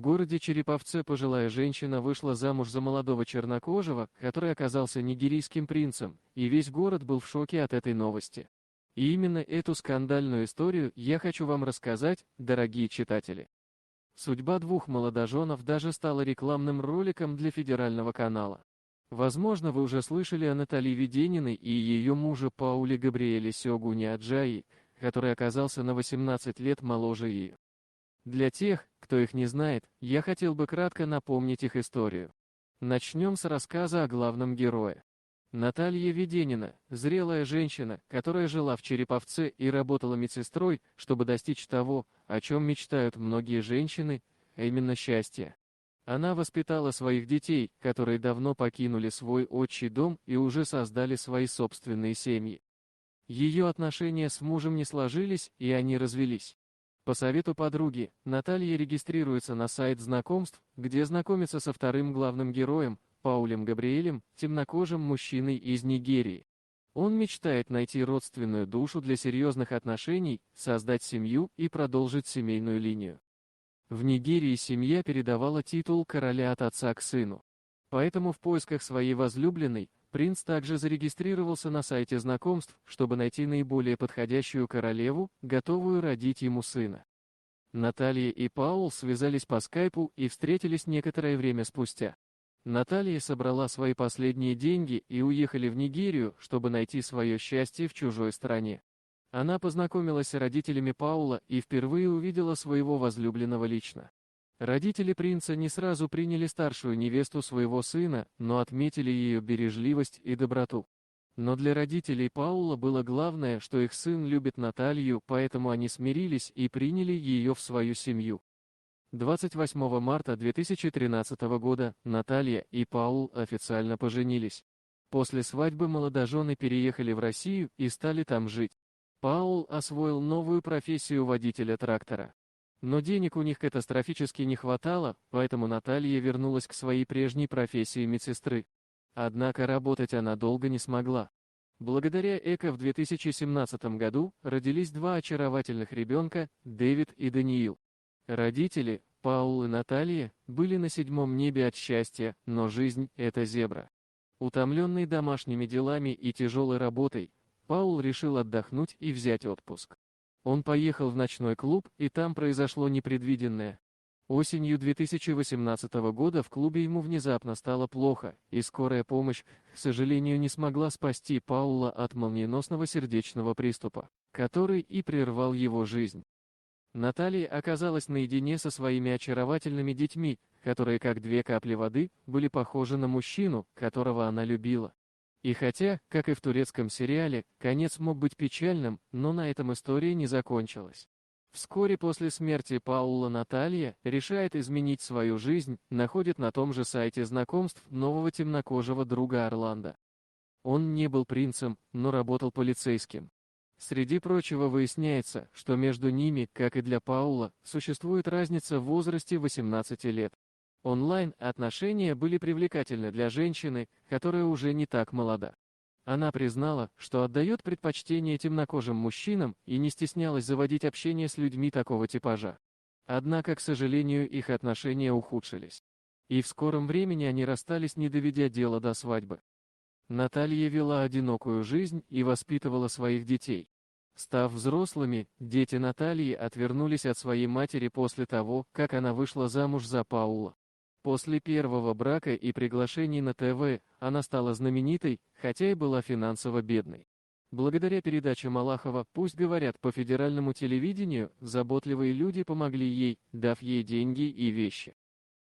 городе Череповце пожилая женщина вышла замуж за молодого чернокожего, который оказался нигерийским принцем, и весь город был в шоке от этой новости. И именно эту скандальную историю я хочу вам рассказать, дорогие читатели. Судьба двух молодоженов даже стала рекламным роликом для федерального канала. Возможно, вы уже слышали о Натали Ведениной и ее муже Пауле Габриэле Сёгуне Аджаи, который оказался на 18 лет моложе ее. Для тех, кто их не знает, я хотел бы кратко напомнить их историю. Начнем с рассказа о главном герое. Наталья Веденина, зрелая женщина, которая жила в Череповце и работала медсестрой, чтобы достичь того, о чем мечтают многие женщины, а именно счастья. Она воспитала своих детей, которые давно покинули свой отчий дом и уже создали свои собственные семьи. Ее отношения с мужем не сложились, и они развелись. По совету подруги, Наталья регистрируется на сайт знакомств, где знакомится со вторым главным героем, Паулем Габриэлем, темнокожим мужчиной из Нигерии. Он мечтает найти родственную душу для серьезных отношений, создать семью и продолжить семейную линию. В Нигерии семья передавала титул короля от отца к сыну. Поэтому в поисках своей возлюбленной, принц также зарегистрировался на сайте знакомств, чтобы найти наиболее подходящую королеву, готовую родить ему сына. Наталья и Паул связались по скайпу и встретились некоторое время спустя. Наталья собрала свои последние деньги и уехали в Нигерию, чтобы найти свое счастье в чужой стране. Она познакомилась с родителями Паула и впервые увидела своего возлюбленного лично. Родители принца не сразу приняли старшую невесту своего сына, но отметили ее бережливость и доброту. Но для родителей Паула было главное, что их сын любит Наталью, поэтому они смирились и приняли ее в свою семью. 28 марта 2013 года Наталья и Паул официально поженились. После свадьбы молодожены переехали в Россию и стали там жить. Паул освоил новую профессию водителя трактора. Но денег у них катастрофически не хватало, поэтому Наталья вернулась к своей прежней профессии медсестры. Однако работать она долго не смогла. Благодаря ЭКО в 2017 году родились два очаровательных ребенка, Дэвид и Даниил. Родители, Паул и Наталья, были на седьмом небе от счастья, но жизнь – это зебра. Утомленный домашними делами и тяжелой работой, Паул решил отдохнуть и взять отпуск. Он поехал в ночной клуб, и там произошло непредвиденное. Осенью 2018 года в клубе ему внезапно стало плохо, и скорая помощь, к сожалению, не смогла спасти Паула от молниеносного сердечного приступа, который и прервал его жизнь. Наталья оказалась наедине со своими очаровательными детьми, которые, как две капли воды, были похожи на мужчину, которого она любила. И хотя, как и в турецком сериале, конец мог быть печальным, но на этом история не закончилась. Вскоре после смерти Паула Наталья решает изменить свою жизнь, находит на том же сайте знакомств нового темнокожего друга Орландо. Он не был принцем, но работал полицейским. Среди прочего выясняется, что между ними, как и для Паула, существует разница в возрасте 18 лет. Онлайн-отношения были привлекательны для женщины, которая уже не так молода. Она признала, что отдает предпочтение темнокожим мужчинам и не стеснялась заводить общение с людьми такого типажа. Однако, к сожалению, их отношения ухудшились. И в скором времени они расстались, не доведя дело до свадьбы. Наталья вела одинокую жизнь и воспитывала своих детей. Став взрослыми, дети Натальи отвернулись от своей матери после того, как она вышла замуж за Паула. После первого брака и приглашений на ТВ, она стала знаменитой, хотя и была финансово бедной. Благодаря передаче Малахова «Пусть говорят» по федеральному телевидению, заботливые люди помогли ей, дав ей деньги и вещи.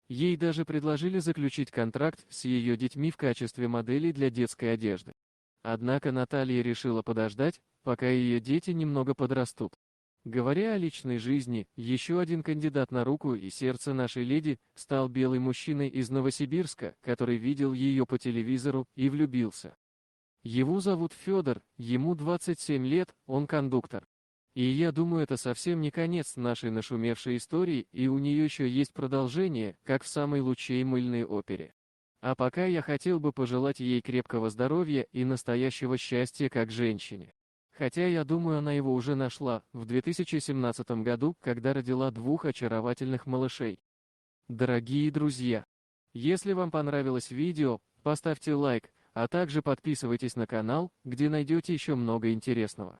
Ей даже предложили заключить контракт с ее детьми в качестве моделей для детской одежды. Однако Наталья решила подождать, пока ее дети немного подрастут. Говоря о личной жизни, еще один кандидат на руку и сердце нашей леди стал белый мужчиной из Новосибирска, который видел ее по телевизору и влюбился. Его зовут Федор, ему 27 лет, он кондуктор. И я думаю, это совсем не конец нашей нашумевшей истории, и у нее еще есть продолжение, как в самой лучшей мыльной опере. А пока я хотел бы пожелать ей крепкого здоровья и настоящего счастья как женщине. Хотя я думаю, она его уже нашла в 2017 году, когда родила двух очаровательных малышей. Дорогие друзья, если вам понравилось видео, поставьте лайк, а также подписывайтесь на канал, где найдете еще много интересного.